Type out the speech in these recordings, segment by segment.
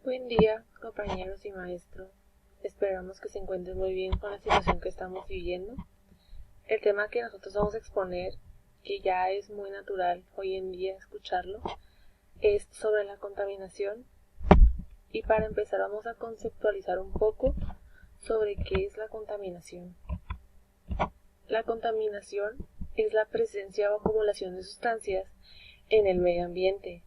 Buen día, compañeros y maestro. Esperamos que se encuentren muy bien con la situación que estamos viviendo. El tema que nosotros vamos a exponer, que ya es muy natural hoy en día escucharlo, es sobre la contaminación. Y para empezar vamos a conceptualizar un poco sobre qué es la contaminación. La contaminación es la presencia o acumulación de sustancias en el medio ambiente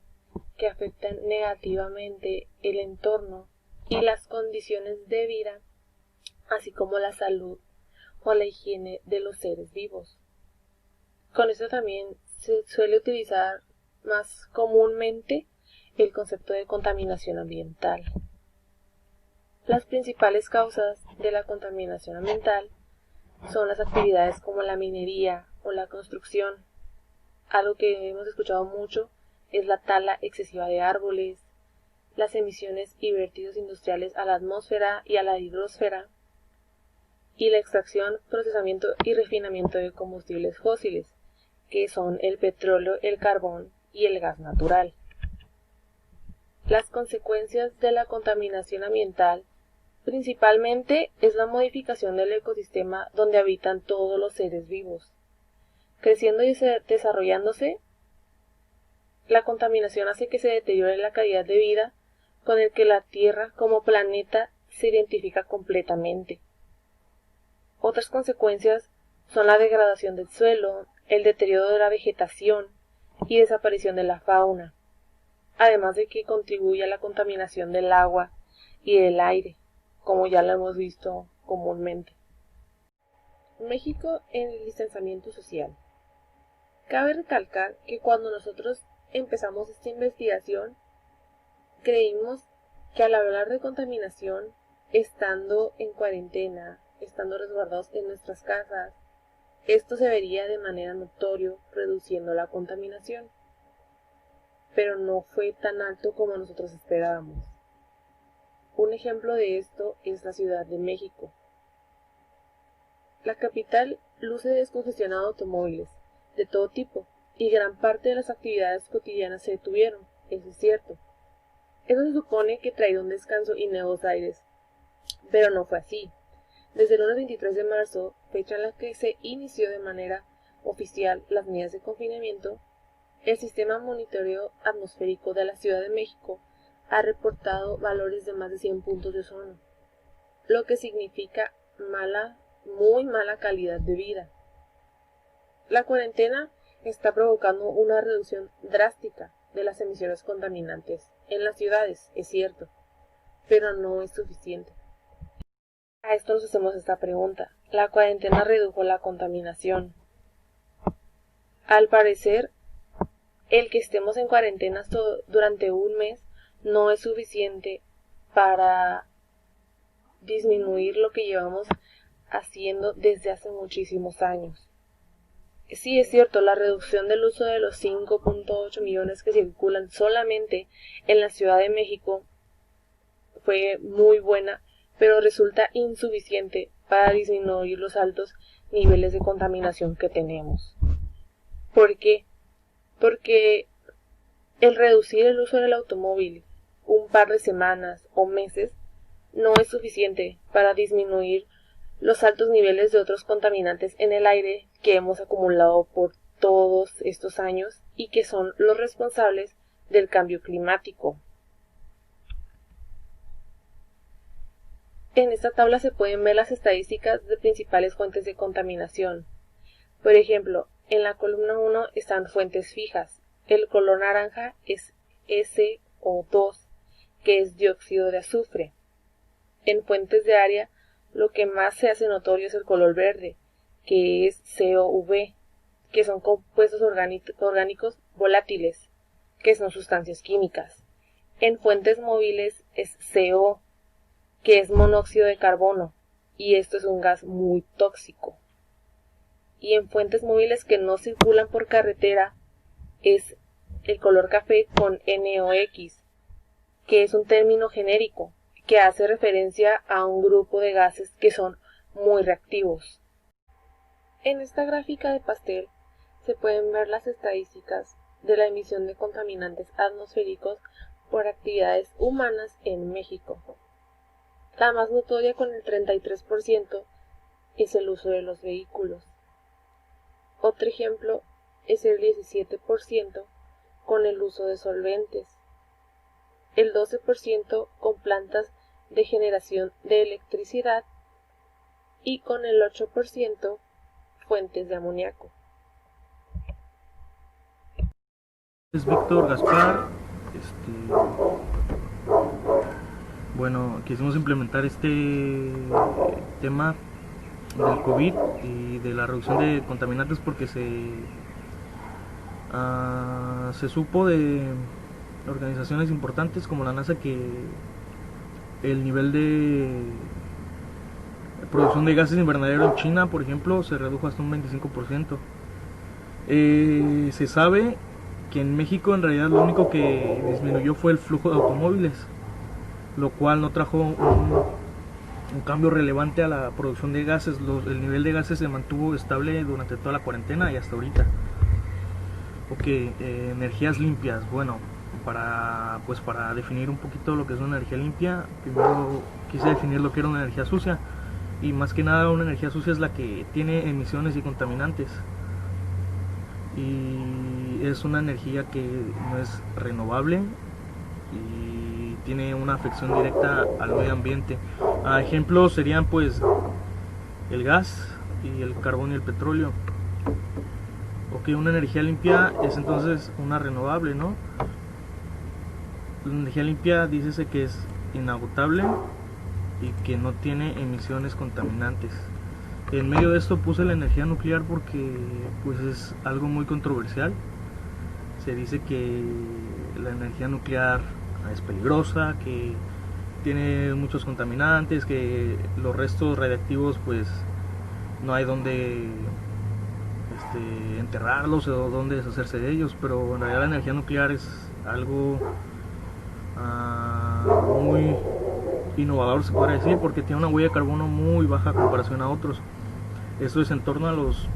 que afectan negativamente el entorno y las condiciones de vida, así como la salud o la higiene de los seres vivos. Con esto también se suele utilizar más comúnmente el concepto de contaminación ambiental. Las principales causas de la contaminación ambiental son las actividades como la minería o la construcción. Algo que hemos escuchado mucho es la tala excesiva de árboles, las emisiones y vertidos industriales a la atmósfera y a la hidrosfera, y la extracción, procesamiento y refinamiento de combustibles fósiles, que son el petróleo, el carbón y el gas natural. Las consecuencias de la contaminación ambiental principalmente es la modificación del ecosistema donde habitan todos los seres vivos. Creciendo y desarrollándose, la contaminación hace que se deteriore la calidad de vida con el que la Tierra como planeta se identifica completamente. Otras consecuencias son la degradación del suelo, el deterioro de la vegetación y desaparición de la fauna, además de que contribuye a la contaminación del agua y del aire, como ya lo hemos visto comúnmente. México en el distanciamiento social. Cabe recalcar que cuando nosotros empezamos esta investigación, creímos que al hablar de contaminación, estando en cuarentena, estando resguardados en nuestras casas, esto se vería de manera notoria reduciendo la contaminación. Pero no fue tan alto como nosotros esperábamos. Un ejemplo de esto es la Ciudad de México. La capital luce descongestionada de automóviles de todo tipo, y gran parte de las actividades cotidianas se detuvieron, eso es cierto. Eso se supone que traerá un descanso y nuevos aires, pero no fue así. Desde el lunes 23 de marzo, fecha en la que se inició de manera oficial las medidas de confinamiento, el sistema de monitoreo atmosférico de la Ciudad de México ha reportado valores de más de 100 puntos de ozono, lo que significa muy mala calidad de vida. La cuarentena está provocando una reducción drástica de las emisiones contaminantes en las ciudades, es cierto, pero no es suficiente. A esto nos hacemos esta pregunta. ¿La cuarentena redujo la contaminación? Al parecer, el que estemos en cuarentena durante un mes no es suficiente para disminuir lo que llevamos haciendo desde hace muchísimos años. Sí, es cierto, la reducción del uso de los 5.8 millones que circulan solamente en la Ciudad de México fue muy buena, pero resulta insuficiente para disminuir los altos niveles de contaminación que tenemos. ¿Por qué? Porque el reducir el uso del automóvil un par de semanas o meses no es suficiente para disminuir los altos niveles de otros contaminantes en el aire que hemos acumulado por todos estos años y que son los responsables del cambio climático. En esta tabla se pueden ver las estadísticas de principales fuentes de contaminación. Por ejemplo, en la columna 1 están fuentes fijas. El color naranja es SO2, que es dióxido de azufre. En fuentes de área, lo que más se hace notorio es el color verde, que es COV, que son compuestos orgánicos volátiles, que son sustancias químicas. En fuentes móviles es CO, que es monóxido de carbono, y esto es un gas muy tóxico. Y en fuentes móviles que no circulan por carretera es el color café con NOx, que es un término genérico que hace referencia a un grupo de gases que son muy reactivos. En esta gráfica de pastel se pueden ver las estadísticas de la emisión de contaminantes atmosféricos por actividades humanas en México. La más notoria, con el 33%, es el uso de los vehículos. Otro ejemplo es el 17% con el uso de solventes, el 12% con plantas de generación de electricidad y con el 8% fuentes de amoníaco. Es Víctor Gaspar. Bueno, quisimos implementar este tema del COVID y de la reducción de contaminantes porque se supo de organizaciones importantes como la NASA que el nivel de producción de gases invernadero en China, por ejemplo, se redujo hasta un 25%. Se sabe que en México en realidad lo único que disminuyó fue el flujo de automóviles, lo cual no trajo un cambio relevante a la producción de gases. El nivel de gases se mantuvo estable durante toda la cuarentena y hasta ahorita. Ok, energías limpias. Bueno, para definir un poquito lo que es una energía limpia, primero quise definir lo que era una energía sucia. Y más que nada, una energía sucia es la que tiene emisiones y contaminantes. Y es una energía que no es renovable y tiene una afección directa al medio ambiente. Ejemplos serían pues el gas y el carbón y el petróleo. Ok, una energía limpia es entonces una renovable, ¿no? La energía limpia dícese que es inagotable y que no tiene emisiones contaminantes. En medio de esto puse la energía nuclear porque pues es algo muy controversial. Se dice que la energía nuclear es peligrosa, que tiene muchos contaminantes, que los restos radiactivos pues no hay donde enterrarlos o donde deshacerse de ellos, pero en realidad la energía nuclear es algo muy innovador, se podría decir, porque tiene una huella de carbono muy baja a comparación a otros. Esto es en torno a los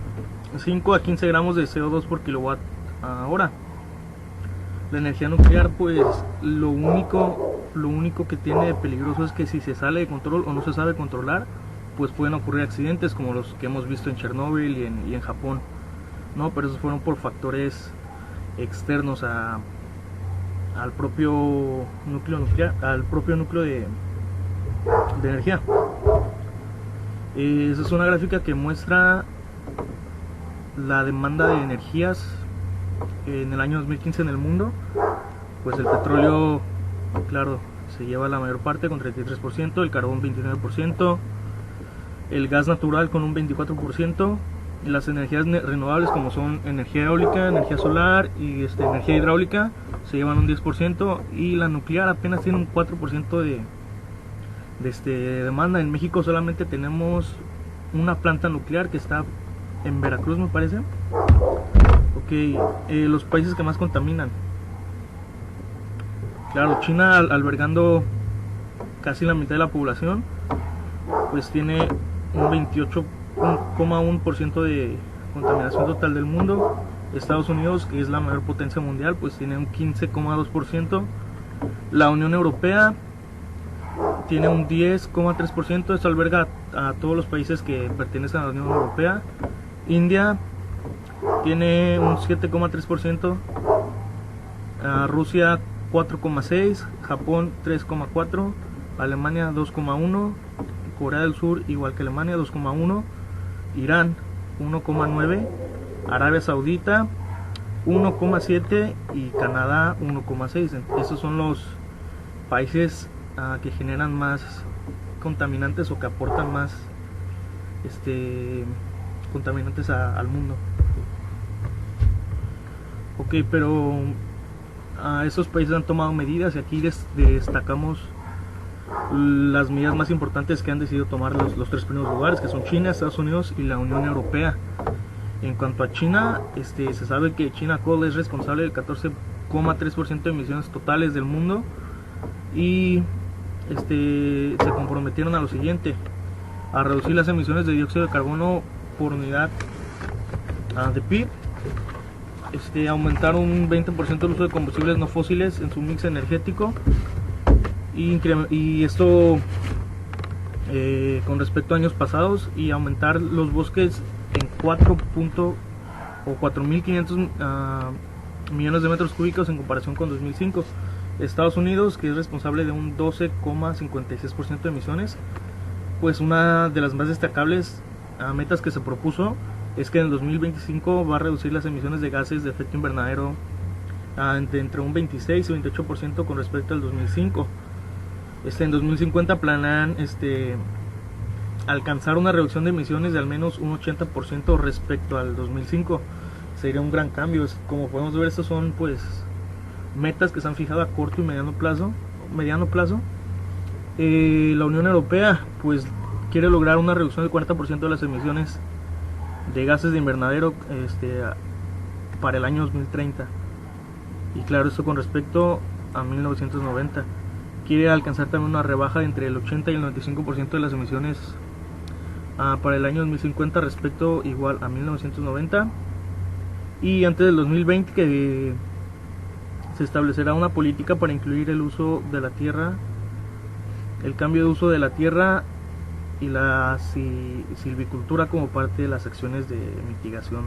5 a 15 gramos de CO2 por kilowatt hora. La energía nuclear pues lo único que tiene de peligroso es que si se sale de control o no se sabe controlar, pues pueden ocurrir accidentes como los que hemos visto en Chernóbil y en Japón, ¿no? Pero esos fueron por factores externos al propio núcleo nuclear, al propio núcleo de energía. Esa es una gráfica que muestra la demanda de energías en el año 2015 en el mundo. Pues el petróleo, claro, se lleva la mayor parte con 33%, el carbón 29%, el gas natural con un 24%, y las energías renovables como son energía eólica, energía solar y energía hidráulica se llevan un 10%, y la nuclear apenas tiene un 4% de demanda. En México solamente tenemos una planta nuclear que está en Veracruz, me parece. Ok, los países que más contaminan. Claro, China, albergando casi la mitad de la población, pues tiene un 28,1% de contaminación total del mundo. Estados Unidos, que es la mayor potencia mundial, pues tiene un 15,2%. La Unión Europea tiene un 10,3%. Esto alberga a todos los países que pertenecen a la Unión Europea. India tiene un 7,3%, Rusia 4,6%, Japón 3,4%, Alemania 2,1%, Corea del Sur igual que Alemania 2,1%, Irán 1,9%, Arabia Saudita 1,7% y Canadá 1,6%. Estos son los países que generan más contaminantes o que aportan más contaminantes al mundo. Ok, pero estos países han tomado medidas y aquí destacamos las medidas más importantes que han decidido tomar los tres primeros lugares, que son China, Estados Unidos y la Unión Europea. En cuanto a China, se sabe que China Coal es responsable del 14,3% de emisiones totales del mundo, y se comprometieron a lo siguiente: a reducir las emisiones de dióxido de carbono por unidad de PIB aumentar un 20% el uso de combustibles no fósiles en su mix energético, y esto con respecto a años pasados, y aumentar los bosques en 4.500 millones de metros cúbicos en comparación con 2005. Estados Unidos, que es responsable de un 12,56% de emisiones, pues una de las más destacables metas que se propuso es que en el 2025 va a reducir las emisiones de gases de efecto invernadero entre un 26 y 28% con respecto al 2005. En 2050 planean alcanzar una reducción de emisiones de al menos un 80% respecto al 2005. Sería un gran cambio. Como podemos ver, estos son pues metas que se han fijado a corto y mediano plazo. La Unión Europea pues quiere lograr una reducción del 40% de las emisiones de gases de invernadero para el año 2030. Y claro, esto con respecto a 1990. Quiere alcanzar también una rebaja de entre el 80 y el 95% de las emisiones para el año 2050 respecto igual a 1990. Y antes del 2020 que se establecerá una política para incluir el uso de la tierra, el cambio de uso de la tierra y la silvicultura como parte de las acciones de mitigación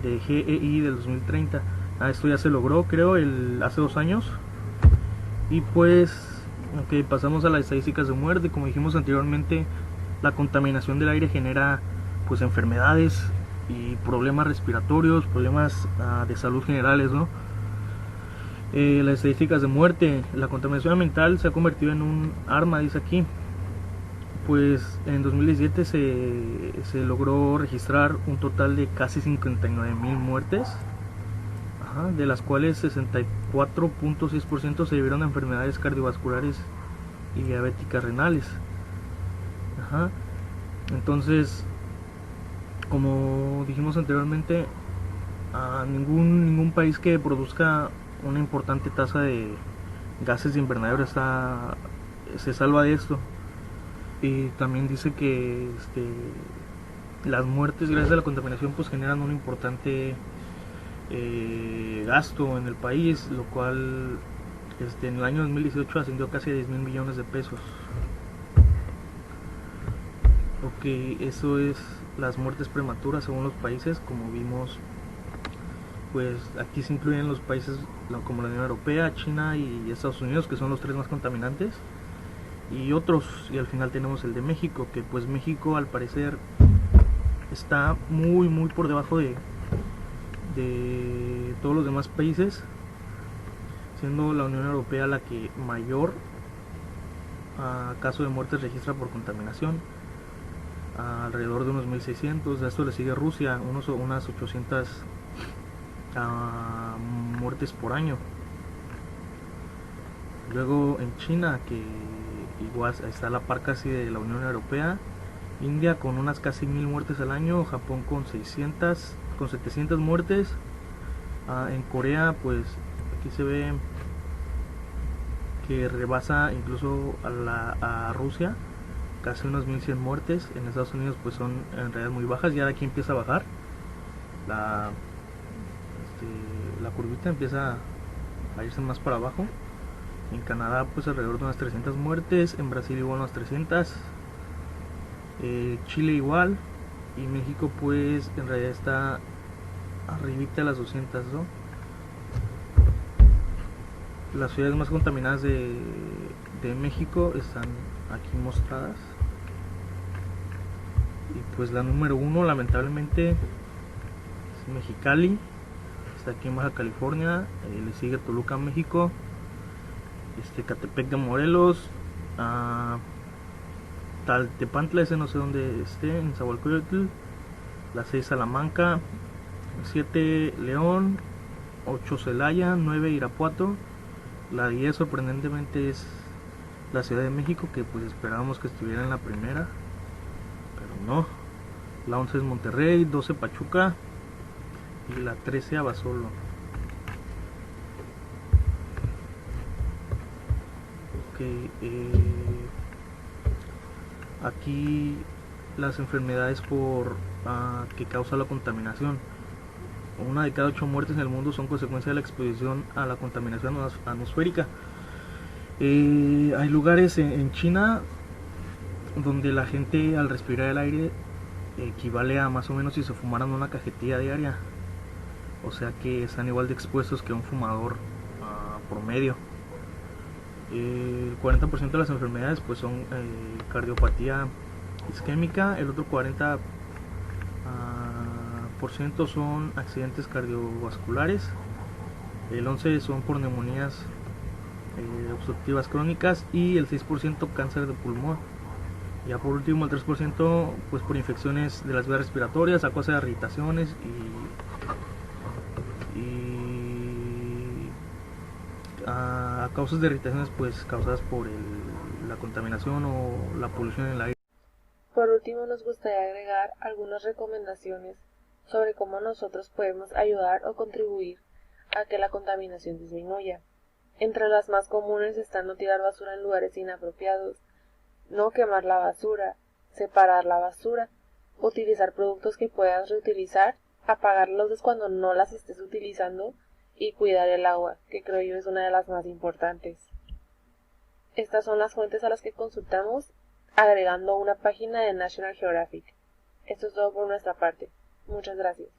de GEI del 2030. Esto ya se logró, creo, hace 2 años. Y pues pasamos a las estadísticas de muerte. Como dijimos anteriormente, la contaminación del aire genera pues enfermedades y problemas respiratorios, problemas de salud generales, ¿no? Las estadísticas de muerte. La contaminación ambiental se ha convertido en un arma, dice aquí. Pues en 2017 se logró registrar un total de casi 59,000 muertes, de las cuales 64.6% se debieron a enfermedades cardiovasculares y diabéticas renales. Entonces, como dijimos anteriormente, ningún país que produzca una importante tasa de gases de invernadero se salva de esto. Y también dice que las muertes gracias a la contaminación pues generan un importante gasto en el país, lo cual en el año 2018 ascendió casi a 10,000 millones de pesos. Eso es las muertes prematuras según los países. Como vimos, pues aquí se incluyen los países como la Unión Europea, China y Estados Unidos, que son los 3 más contaminantes, y otros, y al final tenemos el de México, que pues México al parecer está muy por debajo de todos los demás países, siendo la Unión Europea la que mayor caso de muertes registra por contaminación, alrededor de unos 1.600. A esto le sigue Rusia, unas 800 muertes por año. Luego en China, que igual está a la par casi de la Unión Europea, India con unas casi 1.000 muertes al año, Japón con 700 muertes. En Corea pues aquí se ve que rebasa incluso a Rusia, casi unas 1.100 muertes. En Estados Unidos pues son en realidad muy bajas, ya de aquí empieza a bajar la curvita, empieza a irse más para abajo. En Canadá pues alrededor de unas 300 muertes, en Brasil igual unas 300, Chile igual, y México pues en realidad está arribita de las 200, ¿no? Las ciudades más contaminadas de México están aquí mostradas, y pues la número 1 lamentablemente es Mexicali, está aquí en Baja California. Le sigue Toluca, México, Catepec de Morelos, Taltepantla, ese no sé dónde esté, en Zahualcóyotl, la 6 Salamanca, 7 León, 8 Celaya, 9 Irapuato, la 10 sorprendentemente es la Ciudad de México, que pues esperábamos que estuviera en la primera, pero no. La 11 es Monterrey, 12 Pachuca y la 13 Abasolo. Aquí las enfermedades que causa la contaminación. una de cada 8 muertes en el mundo son consecuencia de la exposición a la contaminación atmosférica. Hay lugares en China donde la gente al respirar el aire equivale a más o menos si se fumaran una cajetilla diaria. O sea que están igual de expuestos que un fumador promedio. El 40% de las enfermedades pues son cardiopatía isquémica, el otro 40% son accidentes cardiovasculares, el 11% son por neumonías obstructivas crónicas y el 6% cáncer de pulmón. Ya por último el 3% pues por infecciones de las vías respiratorias a causa de irritaciones y a causas de irritaciones pues causadas por la contaminación o la polución en el aire. Por último, nos gustaría agregar algunas recomendaciones sobre cómo nosotros podemos ayudar o contribuir a que la contaminación disminuya. Entre las más comunes están no tirar basura en lugares inapropiados, no quemar la basura, separar la basura, utilizar productos que puedas reutilizar, apagar luces cuando no las estés utilizando y cuidar el agua, que creo yo es una de las más importantes. Estas son las fuentes a las que consultamos agregando una página de National Geographic. Esto es todo por nuestra parte. Muchas gracias.